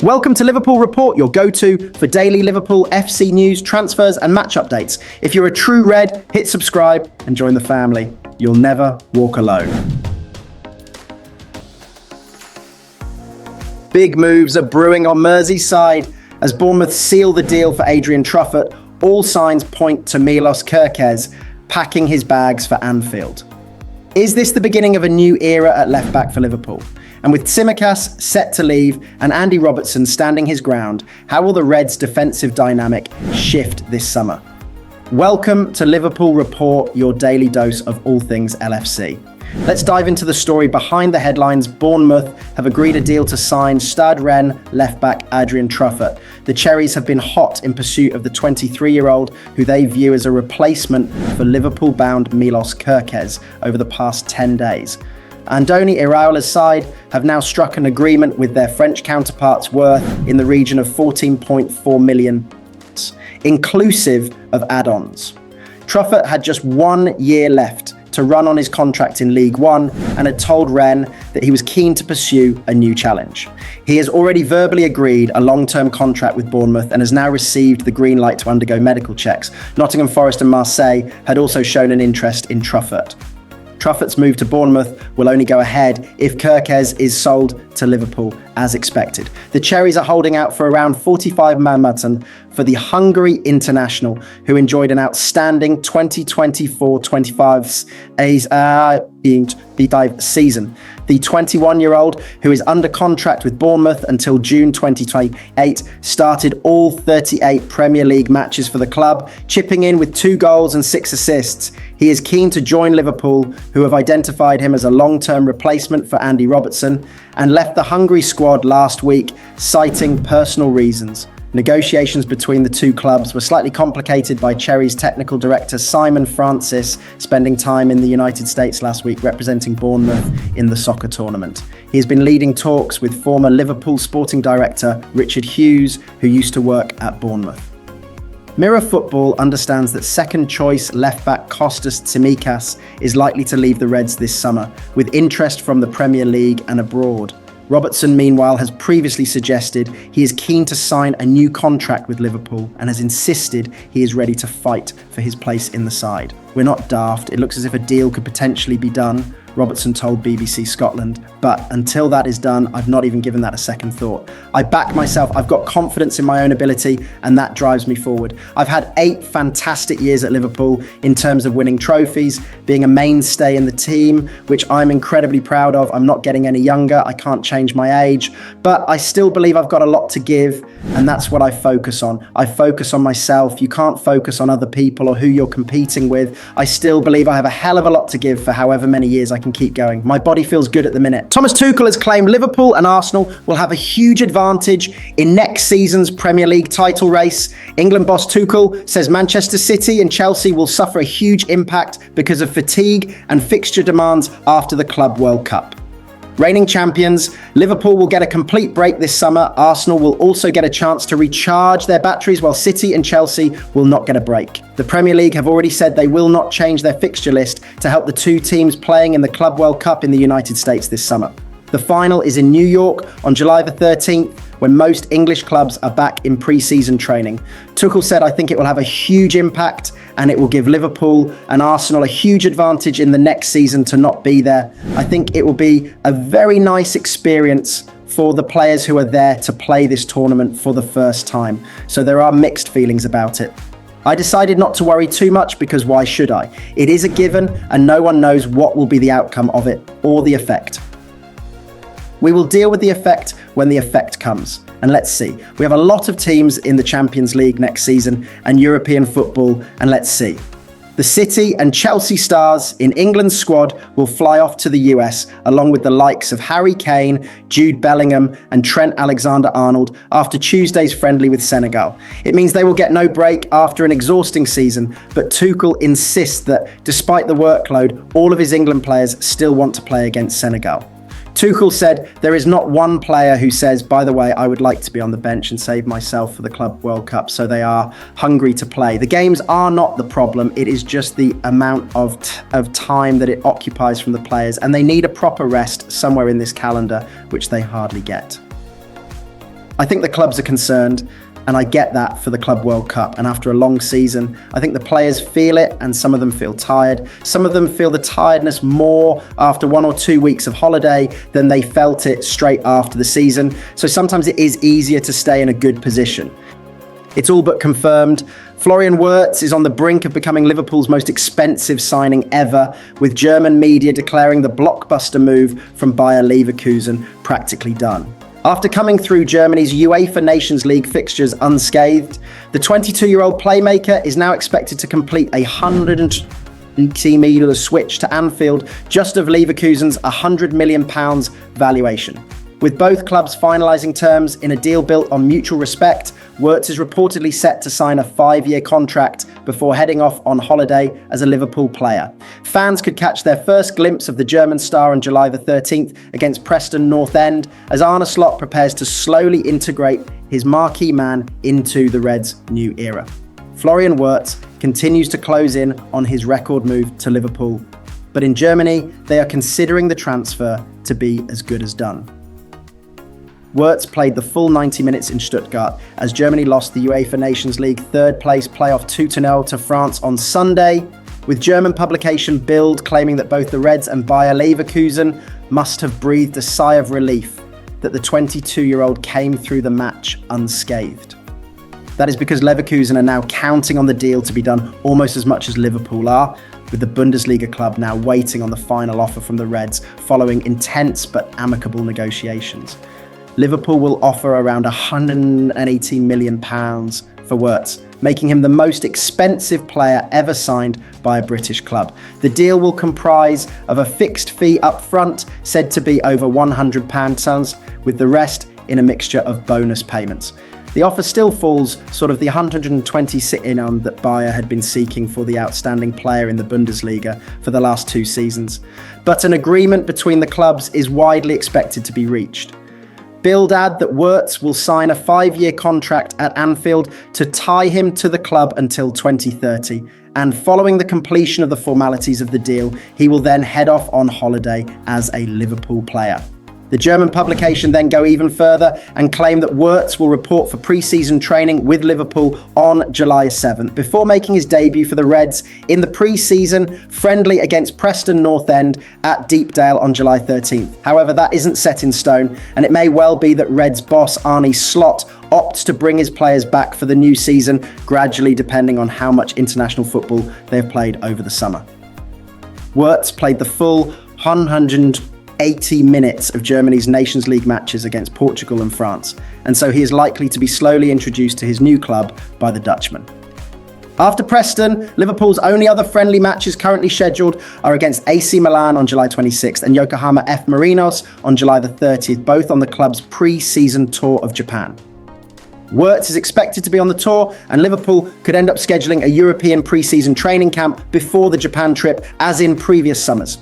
Welcome to Liverpool Report, your go-to for daily Liverpool FC news, transfers and match updates. If you're a true Red, hit subscribe and join the family. You'll never walk alone. Big moves are brewing on Merseyside as Bournemouth seal the deal for Adrian Truffert. All signs point to Milos Kerkez packing his bags for Anfield. Is this the beginning of a new era at left-back for Liverpool? And with Tsimikas set to leave and Andy Robertson standing his ground, how will the Reds' defensive dynamic shift this summer? Welcome to Liverpool Report, your daily dose of all things LFC. Let's dive into the story behind the headlines. Bournemouth have agreed a deal to sign Stade Rennes left-back Adrian Truffert. The Cherries have been hot in pursuit of the 23-year-old, who they view as a replacement for Liverpool-bound Milos Kerkez over the past 10 days. Andoni Iraola's side have now struck an agreement with their French counterparts worth in the region of 14.4 million, inclusive of add-ons. Truffert had just 1 year left to run on his contract in League One and had told Rennes that he was keen to pursue a new challenge. He has already verbally agreed a long-term contract with Bournemouth and has now received the green light to undergo medical checks. Nottingham Forest and Marseille had also shown an interest in Truffert. Truffert's move to Bournemouth will only go ahead if Kerkez is sold to Liverpool as expected. The Cherries are holding out for around 45 million for the Hungary international, who enjoyed an outstanding 2024-25 season. The 21-year-old, who is under contract with Bournemouth until June 2028, started all 38 Premier League matches for the club, chipping in with 2 goals and 6 assists. He is keen to join Liverpool, who have identified him as a long-term replacement for Andy Robertson, and left the Hungary squad last week, citing personal reasons. Negotiations between the two clubs were slightly complicated by Cherries technical director Simon Francis spending time in the United States last week representing Bournemouth in the soccer tournament. He has been leading talks with former Liverpool sporting director Richard Hughes, who used to work at Bournemouth. Mirror Football understands that second-choice left-back Kostas Tsimikas is likely to leave the Reds this summer, with interest from the Premier League and abroad. Robertson, meanwhile, has previously suggested he is keen to sign a new contract with Liverpool and has insisted he is ready to fight for his place in the side. We're not daft. It looks as if a deal could potentially be done, Robertson told BBC Scotland, but until that is done, I've not even given that a second thought. I back myself, I've got confidence in my own ability, and that drives me forward. I've had 8 fantastic years at Liverpool in terms of winning trophies, being a mainstay in the team, which I'm incredibly proud of. I'm not getting any younger, I can't change my age, but I still believe I've got a lot to give, and that's what I focus on. I focus on myself. You can't focus on other people or who you're competing with. I still believe I have a hell of a lot to give for however many years I can keep going. My body feels good at the minute. Thomas Tuchel has claimed Liverpool and Arsenal will have a huge advantage in next season's Premier League title race. England boss Tuchel says Manchester City and Chelsea will suffer a huge impact because of fatigue and fixture demands after the Club World Cup. Reigning champions, Liverpool will get a complete break this summer. Arsenal will also get a chance to recharge their batteries, while City and Chelsea will not get a break. The Premier League have already said they will not change their fixture list to help the 2 teams playing in the Club World Cup in the United States this summer. The final is in New York on July the 13th, when most English clubs are back in pre-season training. Tuchel said, I think it will have a huge impact and it will give Liverpool and Arsenal a huge advantage in the next season to not be there. I think it will be a very nice experience for the players who are there to play this tournament for the first time. So there are mixed feelings about it. I decided not to worry too much because why should I? It is a given and no one knows what will be the outcome of it or the effect. We will deal with the effect when the effect comes. And let's see. We have a lot of teams in the Champions League next season and European football, and let's see. The City and Chelsea stars in England's squad will fly off to the US, along with the likes of Harry Kane, Jude Bellingham and Trent Alexander-Arnold after Tuesday's friendly with Senegal. It means they will get no break after an exhausting season, but Tuchel insists that despite the workload, all of his England players still want to play against Senegal. Tuchel said, there is not one player who says, by the way, I would like to be on the bench and save myself for the Club World Cup, so they are hungry to play. The games are not the problem, it is just the amount of time that it occupies from the players, and they need a proper rest somewhere in this calendar, which they hardly get. I think the clubs are concerned, and I get that for the Club World Cup. And after a long season, I think the players feel it, and some of them feel tired. Some of them feel the tiredness more after 1 or 2 weeks of holiday than they felt it straight after the season. So sometimes it is easier to stay in a good position. It's all but confirmed. Florian Wirtz is on the brink of becoming Liverpool's most expensive signing ever, with German media declaring the blockbuster move from Bayer Leverkusen practically done. After coming through Germany's UEFA Nations League fixtures unscathed, the 22-year-old playmaker is now expected to complete a £180 million switch to Anfield just of Leverkusen's £100 million valuation. With both clubs finalising terms in a deal built on mutual respect, Wirtz is reportedly set to sign a 5-year contract before heading off on holiday as a Liverpool player. Fans could catch their first glimpse of the German star on July the 13th against Preston North End as Arneslot prepares to slowly integrate his marquee man into the Reds' new era. Florian Wirtz continues to close in on his record move to Liverpool, but in Germany, they are considering the transfer to be as good as done. Wirtz played the full 90 minutes in Stuttgart as Germany lost the UEFA Nations League third-place playoff 2-0 to France on Sunday, with German publication Bild claiming that both the Reds and Bayer Leverkusen must have breathed a sigh of relief that the 22-year-old came through the match unscathed. That is because Leverkusen are now counting on the deal to be done almost as much as Liverpool are, with the Bundesliga club now waiting on the final offer from the Reds following intense but amicable negotiations. Liverpool will offer around £180 million for Wirtz, making him the most expensive player ever signed by a British club. The deal will comprise of a fixed fee up front, said to be over £100, with the rest in a mixture of bonus payments. The offer still falls sort of the 120 sit-in on that Bayer had been seeking for the outstanding player in the Bundesliga for the last 2 seasons. But an agreement between the clubs is widely expected to be reached. Bild add that Wirtz will sign a 5-year contract at Anfield to tie him to the club until 2030, and following the completion of the formalities of the deal, he will then head off on holiday as a Liverpool player. The German publication then go even further and claim that Wirtz will report for pre-season training with Liverpool on July 7th, before making his debut for the Reds in the pre-season friendly against Preston North End at Deepdale on July 13th. However, that isn't set in stone, and it may well be that Reds boss Arneslot opts to bring his players back for the new season, gradually depending on how much international football they have played over the summer. Wirtz played the full 180 minutes of Germany's Nations League matches against Portugal and France, and so he is likely to be slowly introduced to his new club by the Dutchman. After Preston, Liverpool's only other friendly matches currently scheduled are against AC Milan on July 26th and Yokohama F. Marinos on July the 30th, both on the club's pre-season tour of Japan. Wirtz is expected to be on the tour, and Liverpool could end up scheduling a European pre-season training camp before the Japan trip, as in previous summers.